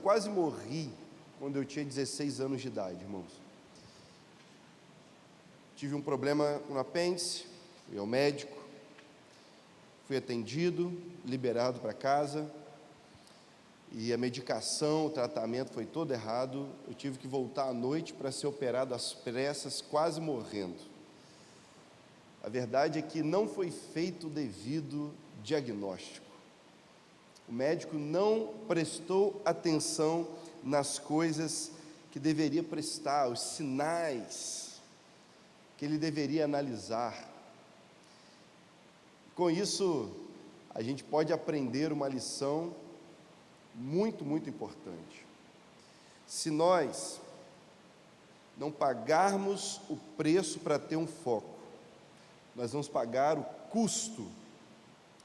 quase morri quando eu tinha 16 anos de idade, irmãos. Tive um problema no apêndice, fui ao médico, fui atendido, liberado para casa, e a medicação, o tratamento foi todo errado. Eu tive que voltar à noite para ser operado às pressas, quase morrendo. A verdade é que não foi feito o devido diagnóstico. O médico não prestou atenção nas coisas que deveria prestar, os sinais que ele deveria analisar. Com isso, a gente pode aprender uma lição muito, muito importante. Se nós não pagarmos o preço para ter um foco, nós vamos pagar o custo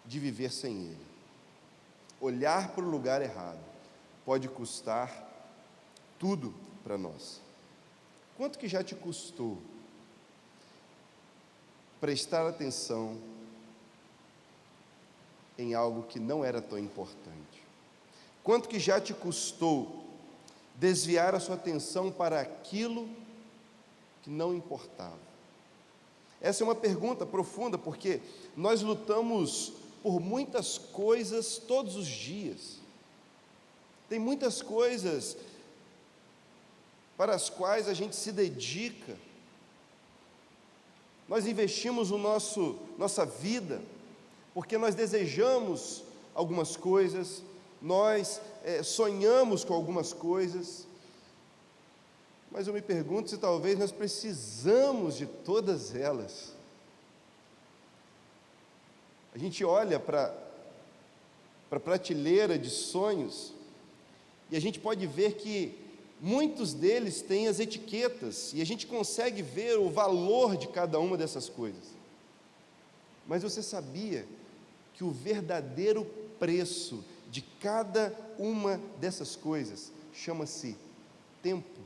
de viver sem ele. Olhar para o lugar errado pode custar tudo para nós. Quanto que já te custou prestar atenção em algo que não era tão importante? Quanto que já te custou desviar a sua atenção para aquilo que não importava? Essa é uma pergunta profunda, porque nós lutamos por muitas coisas todos os dias. Tem muitas coisas para as quais a gente se dedica. Nós investimos nossa vida, porque nós desejamos algumas coisas, nós sonhamos com algumas coisas, mas eu me pergunto se talvez nós precisamos de todas elas. A gente olha para a prateleira de sonhos e a gente pode ver que muitos deles têm as etiquetas e a gente consegue ver o valor de cada uma dessas coisas. Mas você sabia que o verdadeiro preço de cada uma dessas coisas chama-se tempo?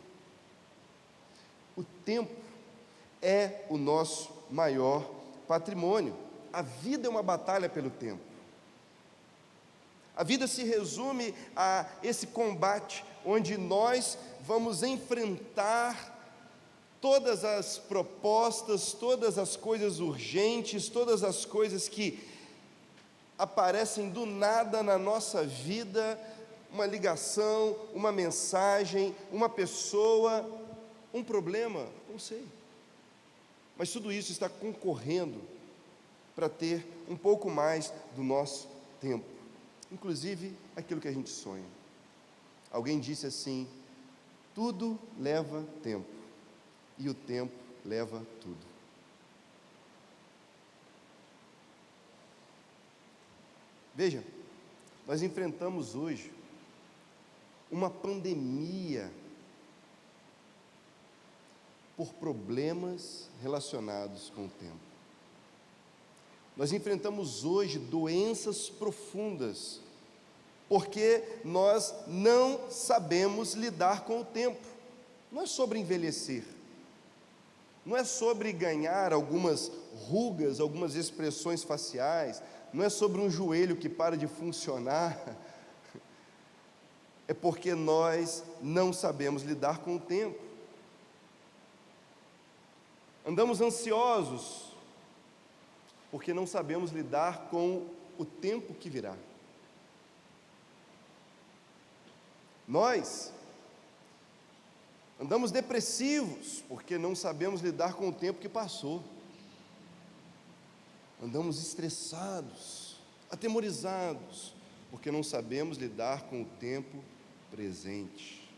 O tempo é o nosso maior patrimônio. A vida é uma batalha pelo tempo. A vida se resume a esse combate, onde nós vamos enfrentar todas as propostas, todas as coisas urgentes, todas as coisas que aparecem do nada na nossa vida, uma ligação, uma mensagem, uma pessoa, um problema, não sei. Mas tudo isso está concorrendo para ter um pouco mais do nosso tempo, inclusive aquilo que a gente sonha. Alguém disse assim: tudo leva tempo, e o tempo leva tudo. Veja, nós enfrentamos hoje uma pandemia por problemas relacionados com o tempo. Nós enfrentamos hoje doenças profundas, porque nós não sabemos lidar com o tempo. Não é sobre envelhecer, não é sobre ganhar algumas rugas, algumas expressões faciais, não é sobre um joelho que para de funcionar, é porque nós não sabemos lidar com o tempo. Andamos ansiosos, porque não sabemos lidar com o tempo que virá. Nós andamos depressivos, porque não sabemos lidar com o tempo que passou. Andamos estressados, atemorizados, porque não sabemos lidar com o tempo presente.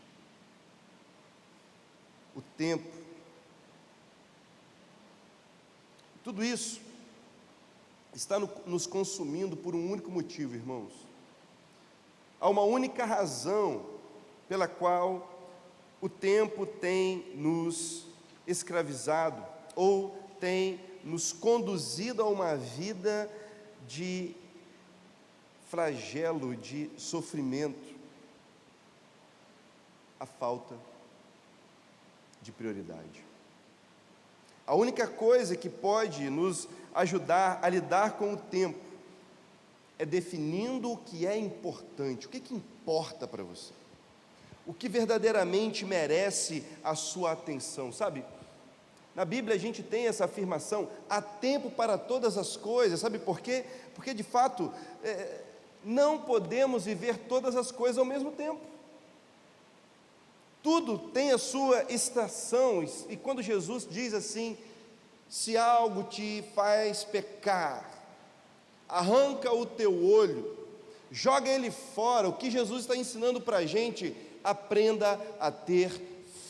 O tempo. Tudo isso está nos consumindo por um único motivo, irmãos. Há uma única razão pela qual o tempo tem nos escravizado, ou tem nos conduzido a uma vida de flagelo, de sofrimento: a falta de prioridade. A única coisa que pode nos ajudar a lidar com o tempo é definindo o que é importante. O que importa para você? o que verdadeiramente merece a sua atenção, sabe? Na Bíblia a gente tem essa afirmação: há tempo para todas as coisas, sabe por quê? Porque de fato, não podemos viver todas as coisas ao mesmo tempo. Tudo tem a sua estação, e quando Jesus diz assim: se algo te faz pecar, arranca o teu olho, joga ele fora. O que Jesus está ensinando para a gente? Aprenda a ter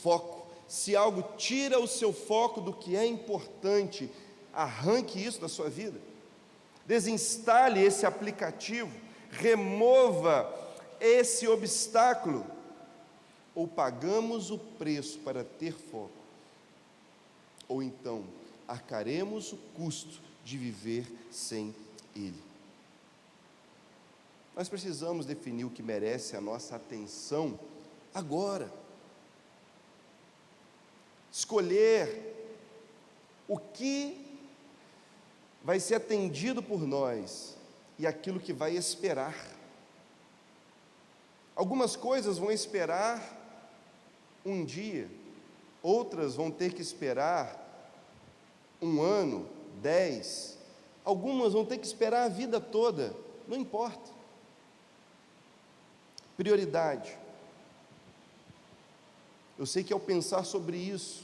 foco. Se algo tira o seu foco do que é importante, arranque isso da sua vida, desinstale esse aplicativo, remova esse obstáculo. Ou pagamos o preço para ter foco, ou então arcaremos o custo de viver sem ele. Nós precisamos definir o que merece a nossa atenção agora. Escolher o que vai ser atendido por nós e aquilo que vai esperar. Algumas coisas vão esperar um dia, outras vão ter que esperar 1 ano, 10, algumas vão ter que esperar a vida toda, não importa. Prioridade. Eu sei que ao pensar sobre isso,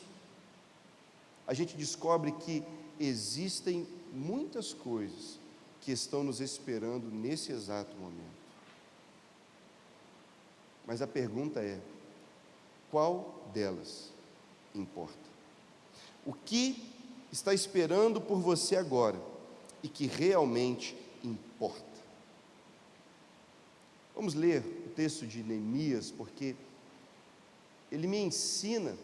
a gente descobre que existem muitas coisas que estão nos esperando nesse exato momento. Mas a pergunta é: qual delas importa? O que está esperando por você agora e que realmente importa? Vamos ler o texto de Neemias, porque ele me ensina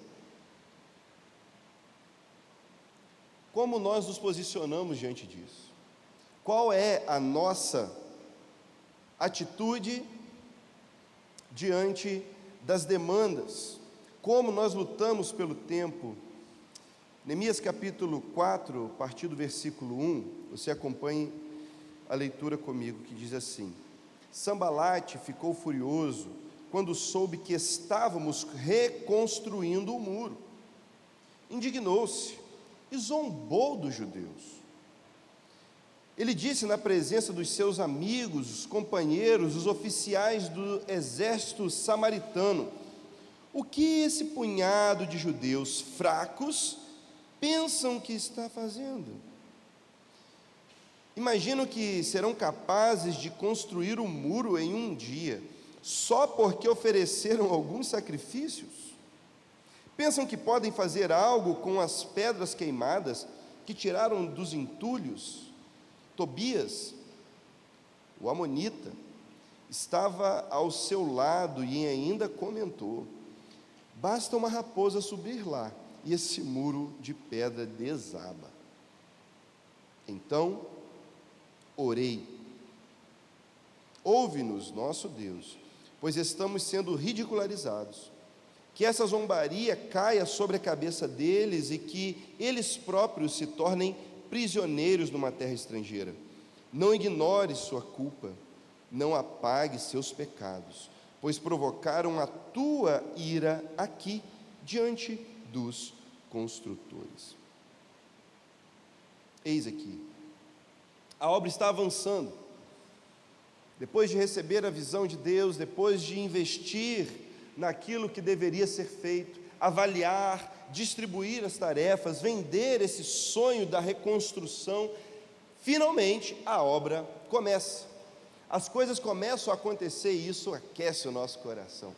como nós nos posicionamos diante disso. Qual é a nossa atitude diante das demandas? Como nós lutamos pelo tempo? Neemias capítulo 4, a partir do versículo 1, você acompanhe a leitura comigo, que diz assim: Sambalate ficou furioso quando soube que estávamos reconstruindo o muro. Indignou-se e zombou dos judeus. Ele disse na presença dos seus amigos, os companheiros, os oficiais do exército samaritano: o que esse punhado de judeus fracos pensam que está fazendo? Imaginam que serão capazes de construir o muro em um dia, só porque ofereceram alguns sacrifícios? Pensam que podem fazer algo com as pedras queimadas que tiraram dos entulhos? Tobias, o amonita, estava ao seu lado e ainda comentou: basta uma raposa subir lá e esse muro de pedra desaba. Então orei: ouve-nos, nosso Deus, pois estamos sendo ridicularizados. Que essa zombaria caia sobre a cabeça deles e que eles próprios se tornem prisioneiros numa terra estrangeira. Não ignore sua culpa, não apague seus pecados, pois provocaram a tua ira aqui, diante dos construtores. Eis aqui, a obra está avançando. Depois de receber a visão de Deus, depois de investir naquilo que deveria ser feito, avaliar, distribuir as tarefas, vender esse sonho da reconstrução, finalmente a obra começa. As coisas começam a acontecer e isso aquece o nosso coração.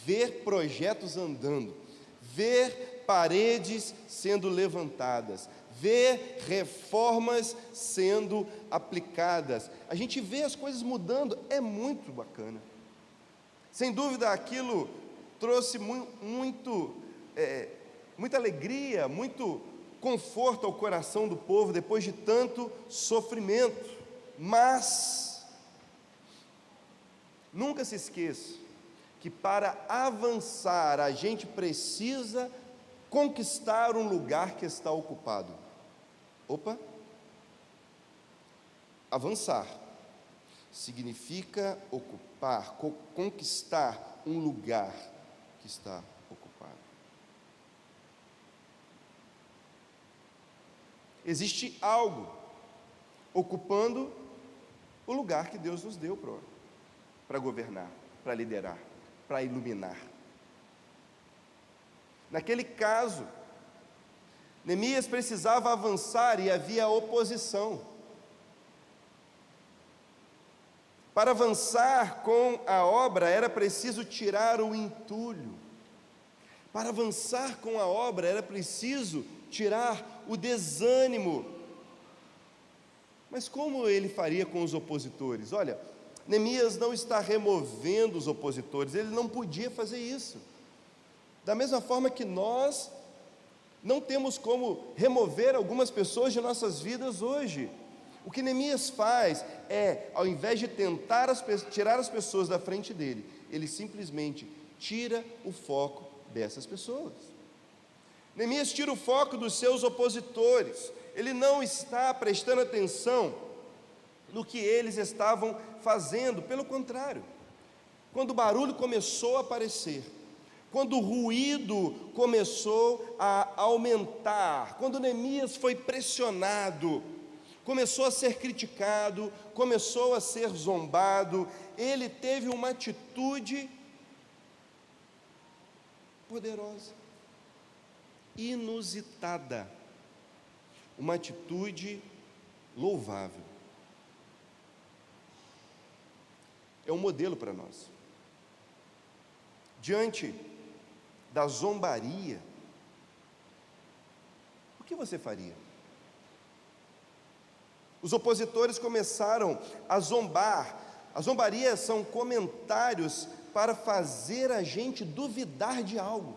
Ver projetos andando, ver paredes sendo levantadas, ver reformas sendo aplicadas, a gente vê as coisas mudando, é muito bacana. Sem dúvida aquilo trouxe muita alegria, muito conforto ao coração do povo depois de tanto sofrimento. Mas nunca se esqueça que para avançar a gente precisa conquistar um lugar que está ocupado. Avançar significa ocupar, conquistar um lugar. que está ocupado. Existe algo ocupando o lugar que Deus nos deu para governar, para liderar, para iluminar. Naquele caso, Neemias precisava avançar e havia oposição. Para avançar com a obra era preciso tirar o entulho. Para avançar com a obra era preciso tirar o desânimo. Mas como ele faria com os opositores? Olha, Neemias não está removendo os opositores, ele não podia fazer isso. Da mesma forma que nós não temos como remover algumas pessoas de nossas vidas hoje. O que Neemias faz é, ao invés de tentar tirar as pessoas da frente dele, ele simplesmente tira o foco dessas pessoas. Neemias tira o foco dos seus opositores. Ele não está prestando atenção no que eles estavam fazendo, pelo contrário. Quando o barulho começou a aparecer, quando o ruído começou a aumentar, quando Neemias foi pressionado, começou a ser criticado, começou a ser zombado, ele teve uma atitude poderosa, inusitada, uma atitude louvável. É um modelo para nós. Diante da zombaria, o que você faria? Os opositores começaram a zombar. A zombaria são comentários para fazer a gente duvidar de algo.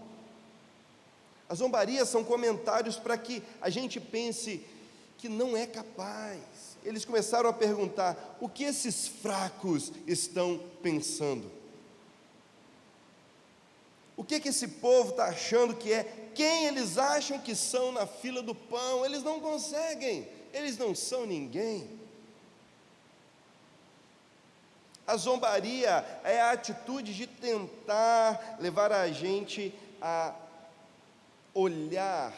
A zombaria são comentários para que a gente pense que não é capaz. Eles começaram a perguntar: o que esses fracos estão pensando? O que esse povo está achando que é? Quem eles acham que são na fila do pão? Eles não conseguem, eles não são ninguém. A zombaria é a atitude de tentar levar a gente a olhar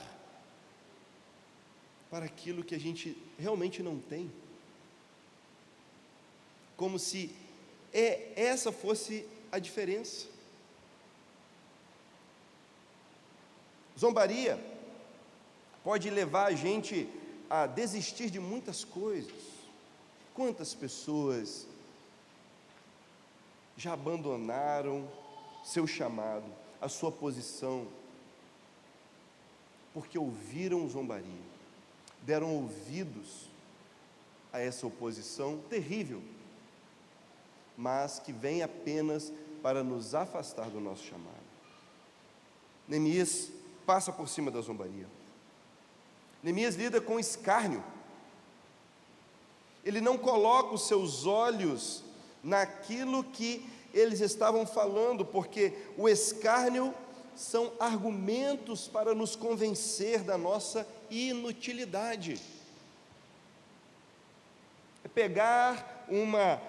para aquilo que a gente realmente não tem, como se essa fosse a diferença. Zombaria pode levar a gente a desistir de muitas coisas. Quantas pessoas já abandonaram seu chamado, a sua posição, porque ouviram zombaria, deram ouvidos a essa oposição terrível, mas que vem apenas para nos afastar do nosso chamado. Neemias passa por cima da zombaria. Neemias lida com escárnio. Ele não coloca os seus olhos naquilo que eles estavam falando, porque o escárnio são argumentos para nos convencer da nossa inutilidade. É pegar uma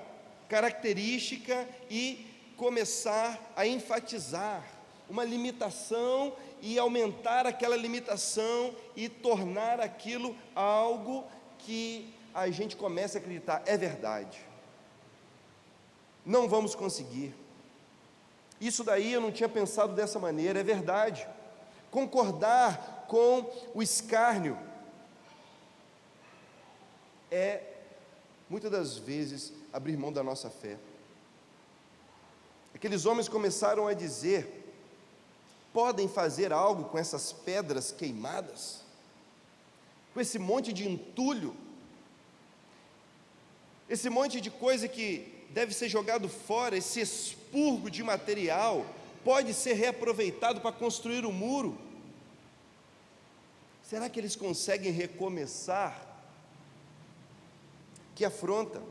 característica e começar a enfatizar uma limitação e aumentar aquela limitação e tornar aquilo algo que a gente começa a acreditar, é verdade. Não vamos conseguir. Isso daí eu não tinha pensado dessa maneira, é verdade. Concordar com o escárnio é, muitas das vezes, abrir mão da nossa fé. Aqueles homens começaram a dizer: podem fazer algo com essas pedras queimadas? Com esse monte de entulho? Esse monte de coisa que deve ser jogado fora, esse expurgo de material, pode ser reaproveitado para construir o muro? Será que eles conseguem recomeçar? Que afronta!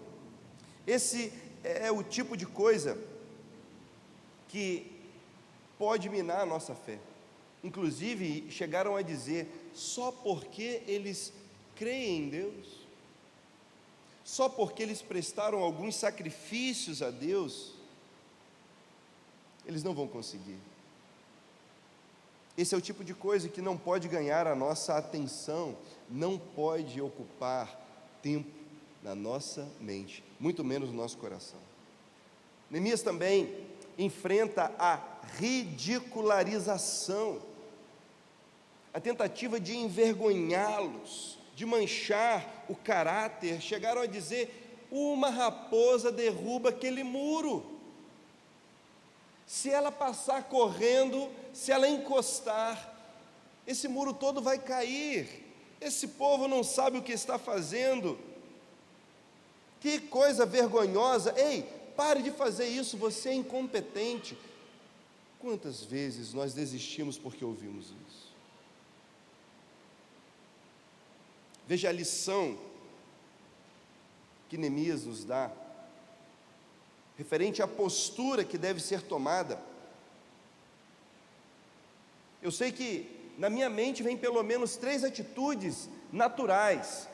Esse é o tipo de coisa que pode minar a nossa fé. Inclusive, chegaram a dizer: só porque eles creem em Deus, só porque eles prestaram alguns sacrifícios a Deus, eles não vão conseguir. Esse é o tipo de coisa que não pode ganhar a nossa atenção, não pode ocupar tempo na nossa mente, muito menos no nosso coração. Neemias também enfrenta a ridicularização, a tentativa de envergonhá-los, de manchar o caráter. Chegaram a dizer: uma raposa derruba aquele muro. Se ela passar correndo, se ela encostar, esse muro todo vai cair. Esse povo não sabe o que está fazendo. Que coisa vergonhosa. Ei, pare de fazer isso, você é incompetente. Quantas vezes nós desistimos porque ouvimos isso? Veja a lição que Neemias nos dá, referente à postura que deve ser tomada. Eu sei que na minha mente vem pelo menos 3 atitudes naturais,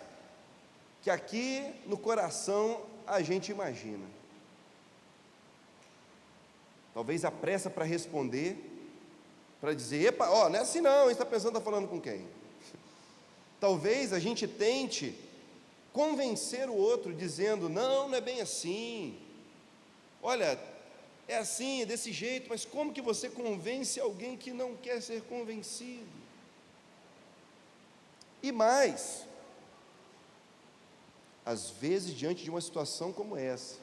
que aqui no coração a gente imagina. Talvez a pressa para responder, para dizer: epa, ó, não é assim não, está pensando, está falando com quem? Talvez a gente tente convencer o outro, dizendo: não, não é bem assim, olha, é assim, é desse jeito. Mas como que você convence alguém que não quer ser convencido? E mais, às vezes, diante de uma situação como essa,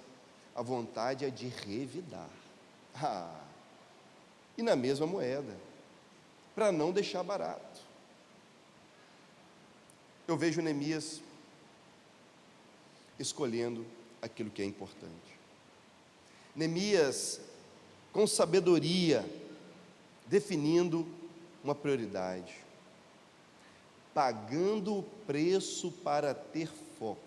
a vontade é de revidar, e na mesma moeda, para não deixar barato. Eu vejo Neemias escolhendo aquilo que é importante. Neemias, com sabedoria, definindo uma prioridade, pagando o preço para ter foco,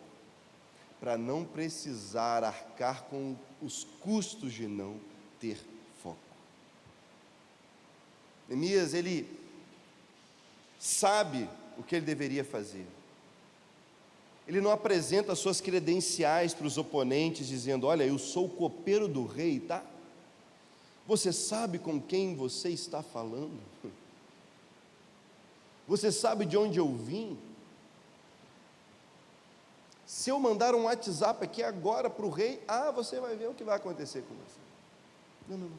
para não precisar arcar com os custos de não ter foco. Neemias, ele sabe o que ele deveria fazer. Ele não apresenta suas credenciais para os oponentes, dizendo: olha, eu sou o copeiro do rei, tá? Você sabe com quem você está falando? Você sabe de onde eu vim? Se eu mandar um WhatsApp aqui agora para o rei, você vai ver o que vai acontecer com você. Não.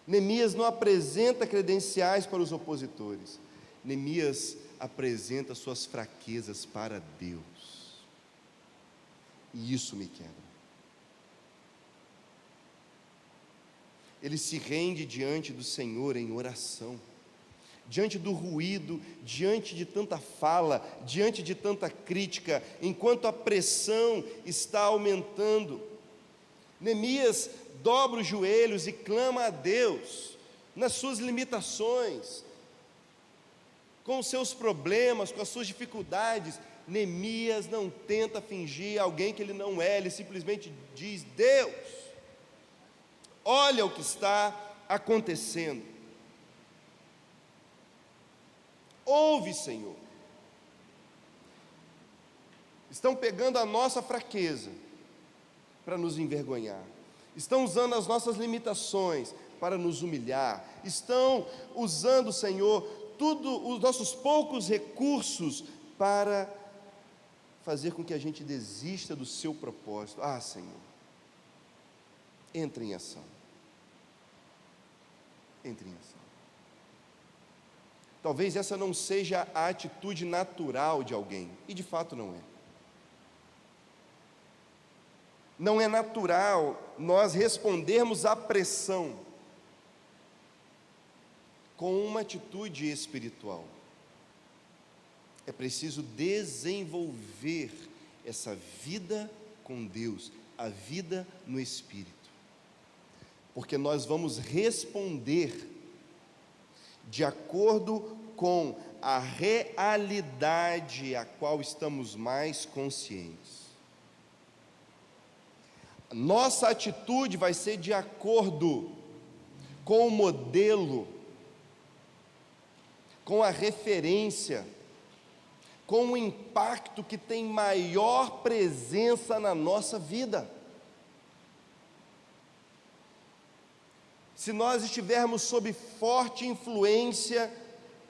Neemias não apresenta credenciais para os opositores. Neemias apresenta suas fraquezas para Deus. E isso me quebra. Ele se rende diante do Senhor em oração, diante do ruído, diante de tanta fala, diante de tanta crítica, enquanto a pressão está aumentando. Neemias dobra os joelhos e clama a Deus, nas suas limitações, com os seus problemas, com as suas dificuldades. Neemias não tenta fingir alguém que ele não é, ele simplesmente diz: Deus, olha o que está acontecendo, ouve, Senhor. Estão pegando a nossa fraqueza para nos envergonhar, estão usando as nossas limitações para nos humilhar, estão usando, Senhor, os nossos poucos recursos para fazer com que a gente desista do seu propósito. Senhor, entre em ação. Entre em ação. Talvez essa não seja a atitude natural de alguém, e de fato não é. Não é natural nós respondermos à pressão com uma atitude espiritual. É preciso desenvolver essa vida com Deus, a vida no Espírito, porque nós vamos responder de acordo com a realidade a qual estamos mais conscientes. Nossa atitude vai ser de acordo com o modelo, com a referência, com o impacto que tem maior presença na nossa vida. Se nós estivermos sob forte influência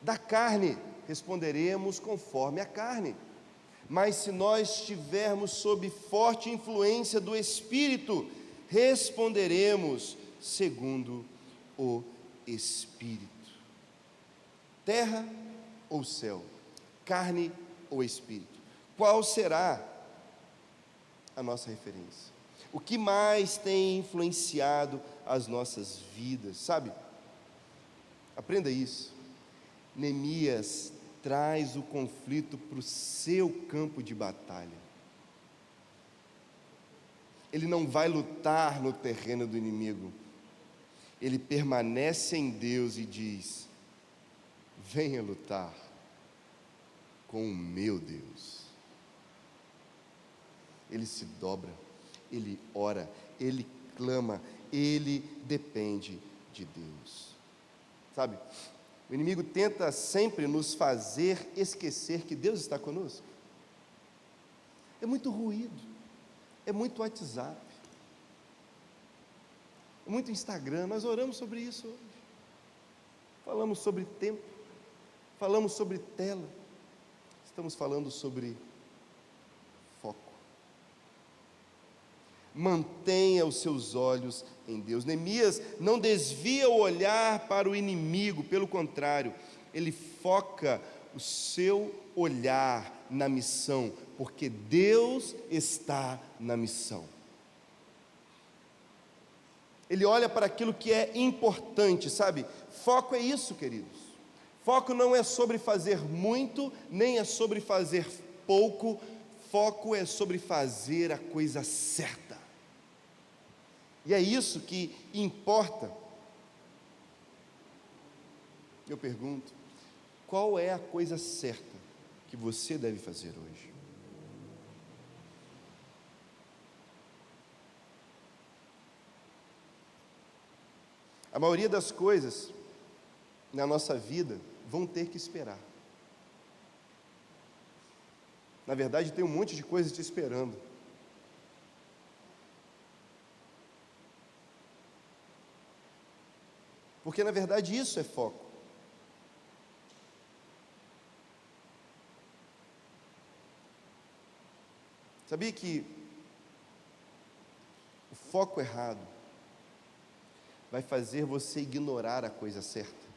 Da carne, responderemos conforme a carne. Mas se nós estivermos sob forte influência do Espírito, responderemos segundo o Espírito. Terra ou céu? Carne ou Espírito? Qual será a nossa referência? O que mais tem influenciado as nossas vidas? Sabe? Aprenda isso. Neemias traz o conflito para o seu campo de batalha. Ele não vai lutar no terreno do inimigo. Ele permanece em Deus e diz: venha lutar com o meu Deus. Ele se dobra, ele ora, ele clama, ele depende de Deus. Sabe? O inimigo tenta sempre nos fazer esquecer que Deus está conosco. É muito ruído, é muito WhatsApp, é muito Instagram. Nós oramos sobre isso hoje. Falamos sobre tempo, falamos sobre tela, estamos falando sobre foco. Mantenha os seus olhos em Deus. Neemias não desvia o olhar para o inimigo, pelo contrário, ele foca o seu olhar na missão, porque Deus está na missão. Ele olha para aquilo que é importante, sabe? Foco é isso, queridos. Foco não é sobre fazer muito, nem é sobre fazer pouco. Foco é sobre fazer a coisa certa. E é isso que importa. Eu pergunto, qual é a coisa certa que você deve fazer hoje? A maioria das coisas na nossa vida vão ter que esperar. Na verdade, tem um monte de coisa te esperando. Porque, na verdade, isso é foco. Sabia que o foco errado vai fazer você ignorar a coisa certa?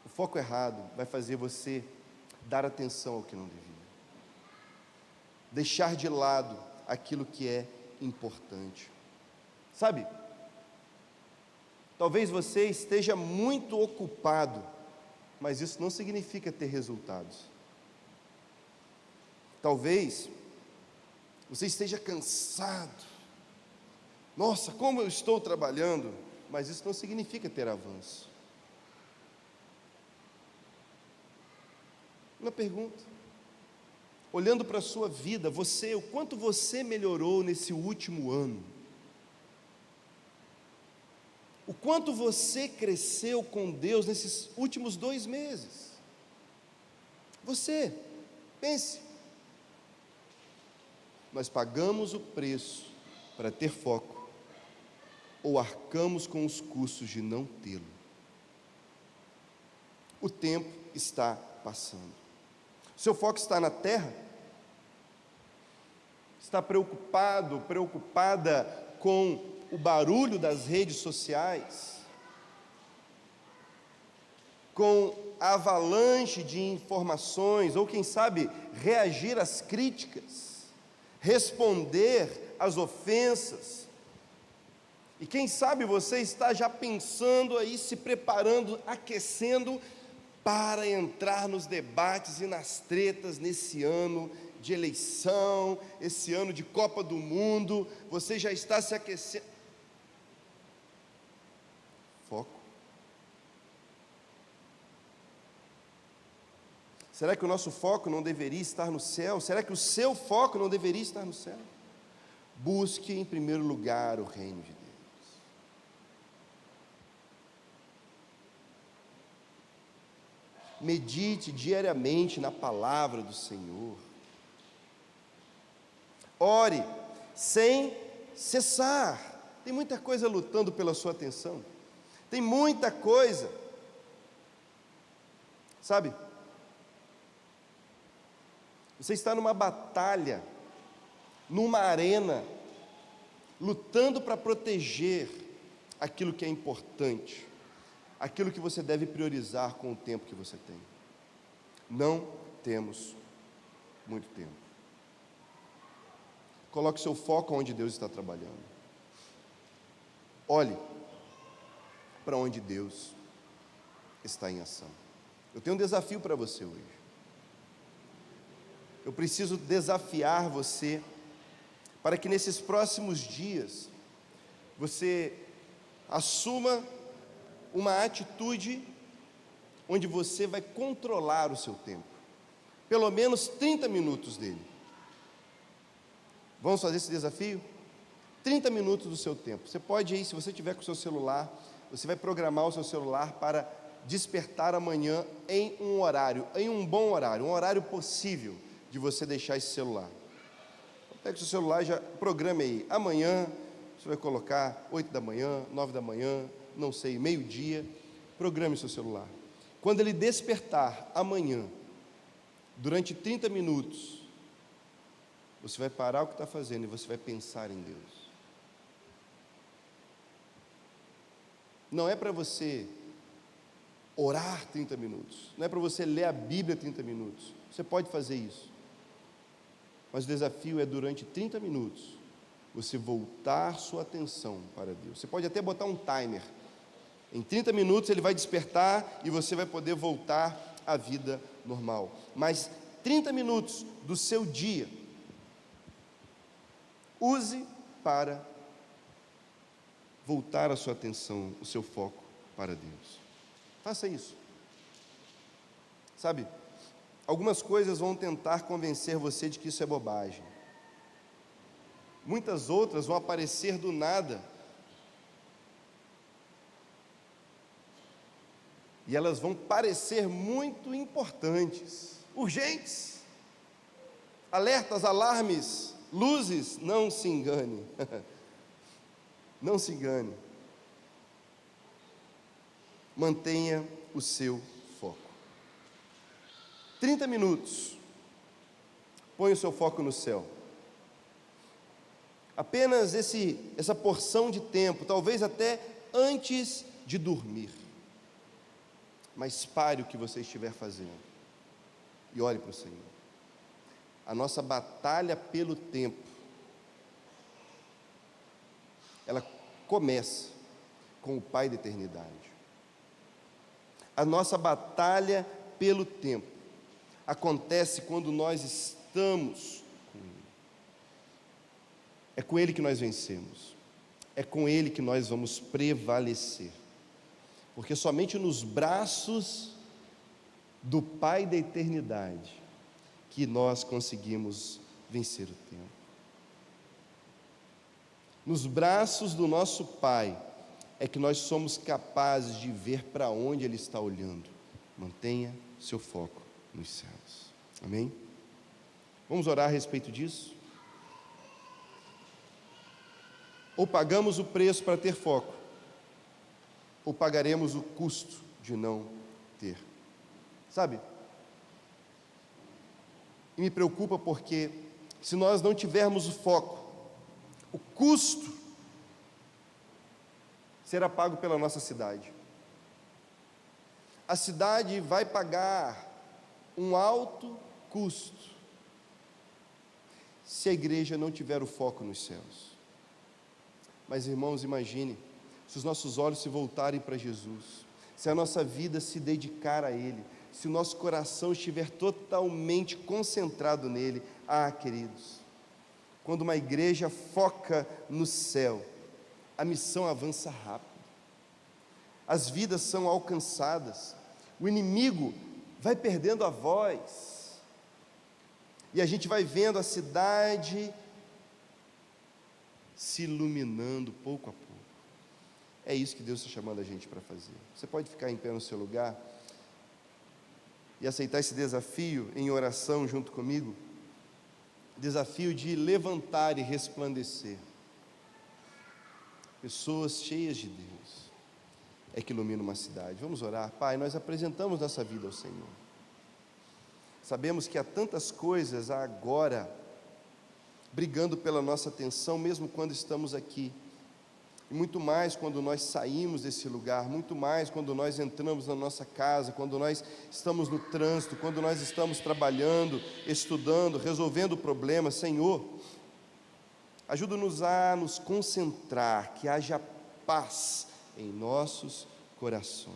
O foco errado vai fazer você dar atenção ao que não devia. Deixar de lado aquilo que é importante. Sabe? Talvez você esteja muito ocupado, mas isso não significa ter resultados. Talvez você esteja cansado. Nossa, como eu estou trabalhando, mas isso não significa ter avanço. Uma pergunta. Olhando para a sua vida, o quanto você melhorou nesse último ano? O quanto você cresceu com Deus nesses últimos 2 meses? Você, pense. Nós pagamos o preço para ter foco, ou arcamos com os custos de não tê-lo. O tempo está passando. Seu foco está na terra? Está preocupada com o barulho das redes sociais? Com a avalanche de informações, ou quem sabe, reagir às críticas? Responder às ofensas? E quem sabe você está já pensando aí, se preparando, aquecendo para entrar nos debates e nas tretas nesse ano de eleição, esse ano de Copa do Mundo. Você já está se aquecendo. Foco. Será que o nosso foco não deveria estar no céu? Será que o seu foco não deveria estar no céu? Busque em primeiro lugar o reino de Deus. Medite diariamente na palavra do Senhor. Ore sem cessar. Tem muita coisa lutando pela sua atenção. Tem muita coisa Sabe? Você está numa batalha, numa arena, lutando para proteger aquilo que é importante, aquilo que você deve priorizar com o tempo que você tem. Não temos muito tempo. Coloque seu foco onde Deus está trabalhando. Olhe para onde Deus está em ação. Eu tenho um desafio para você hoje. Eu preciso desafiar você para que nesses próximos dias você assuma uma atitude onde você vai controlar o seu tempo, pelo menos 30 minutos dele. Vamos fazer esse desafio? 30 minutos do seu tempo. Você pode aí, se você tiver com o seu celular, você vai programar o seu celular para despertar amanhã em um horário, em um bom horário, um horário possível de você deixar esse celular. Pega o seu celular e já programe aí. Amanhã você vai colocar 8 da manhã, 9 da manhã, não sei, meio-dia. Programe o seu celular. Quando ele despertar amanhã, durante 30 minutos, você vai parar o que está fazendo e você vai pensar em Deus. Não é para você orar 30 minutos, não é para você ler a Bíblia 30 minutos. Você pode fazer isso. Mas o desafio é durante 30 minutos, você voltar sua atenção para Deus. Você pode até botar um timer. Em 30 minutos ele vai despertar e você vai poder voltar à vida normal. Mas 30 minutos do seu dia, use para voltar a sua atenção, o seu foco para Deus. Faça isso. Sabe, algumas coisas vão tentar convencer você de que isso é bobagem. Muitas outras vão aparecer do nada. E elas vão parecer muito importantes, urgentes. Alertas, alarmes, luzes, não se engane. Não se engane. Mantenha o seu foco. 30 minutos. Põe o seu foco no céu. Apenas essa porção de tempo, talvez até antes de dormir. Mas pare o que você estiver fazendo e olhe para o Senhor. A nossa batalha pelo tempo, ela começa com o Pai da eternidade. A nossa batalha pelo tempo acontece quando nós estamos com Ele. É com Ele que nós vencemos. É com Ele que nós vamos prevalecer. Porque somente nos braços do Pai da eternidade que nós conseguimos vencer o tempo. Nos braços do nosso Pai é que nós somos capazes de ver para onde Ele está olhando. Mantenha seu foco nos céus. Amém? Vamos orar a respeito disso? Ou pagamos o preço para ter foco, ou pagaremos o custo de não ter. Sabe? E me preocupa porque se nós não tivermos o foco, o custo será pago pela nossa cidade. A cidade vai pagar um alto custo se a igreja não tiver o foco nos céus. Mas, irmãos, imagine se os nossos olhos se voltarem para Jesus, se a nossa vida se dedicar a Ele, se o nosso coração estiver totalmente concentrado nele. Queridos, quando uma igreja foca no céu, a missão avança rápido, as vidas são alcançadas, o inimigo vai perdendo a voz, e a gente vai vendo a cidade se iluminando pouco a pouco. É isso que Deus está chamando a gente para fazer. Você pode ficar em pé no seu lugar e aceitar esse desafio em oração junto comigo? Desafio de levantar e resplandecer. Pessoas cheias de Deus, é que ilumina uma cidade. Vamos orar. Pai, nós apresentamos nossa vida ao Senhor. Sabemos que há tantas coisas agora brigando pela nossa atenção, mesmo quando estamos aqui. E muito mais quando nós saímos desse lugar, muito mais quando nós entramos na nossa casa, quando nós estamos no trânsito, quando nós estamos trabalhando, estudando, resolvendo problemas. Senhor, ajuda-nos a nos concentrar, que haja paz em nossos corações,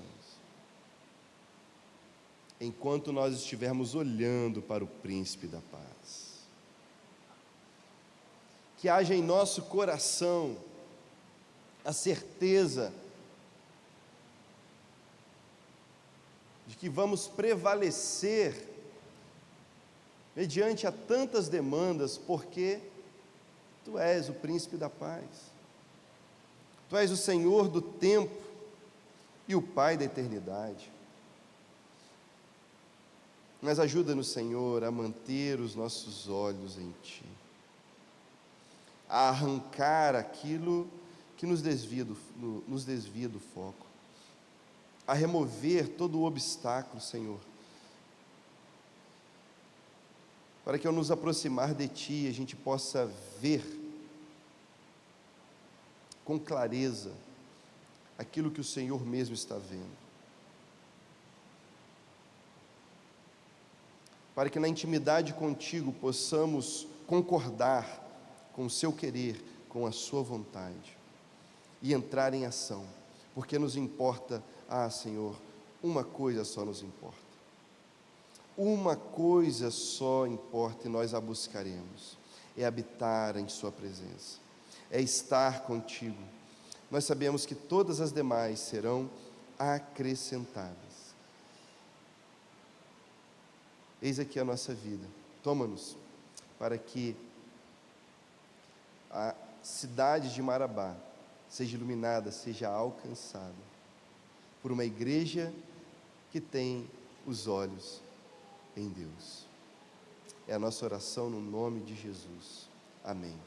enquanto nós estivermos olhando para o Príncipe da Paz. Que haja em nosso coração a certeza de que vamos prevalecer mediante a tantas demandas, porque Tu és o Príncipe da Paz, Tu és o Senhor do tempo e o Pai da eternidade. Mas ajuda-nos, Senhor, a manter os nossos olhos em Ti, a arrancar aquilo que nos desvia do foco, a remover todo o obstáculo, Senhor, para que ao nos aproximar de Ti, a gente possa ver com clareza aquilo que o Senhor mesmo está vendo, para que na intimidade contigo possamos concordar com o Seu querer, com a Sua vontade, e entrar em ação, porque nos importa, Senhor, uma coisa só nos importa, uma coisa só importa e nós a buscaremos, é habitar em Sua presença, é estar contigo. Nós sabemos que todas as demais serão acrescentadas. Eis aqui a nossa vida, toma-nos, para que a cidade de Marabá seja iluminada, seja alcançada por uma igreja que tem os olhos em Deus. É a nossa oração no nome de Jesus. Amém.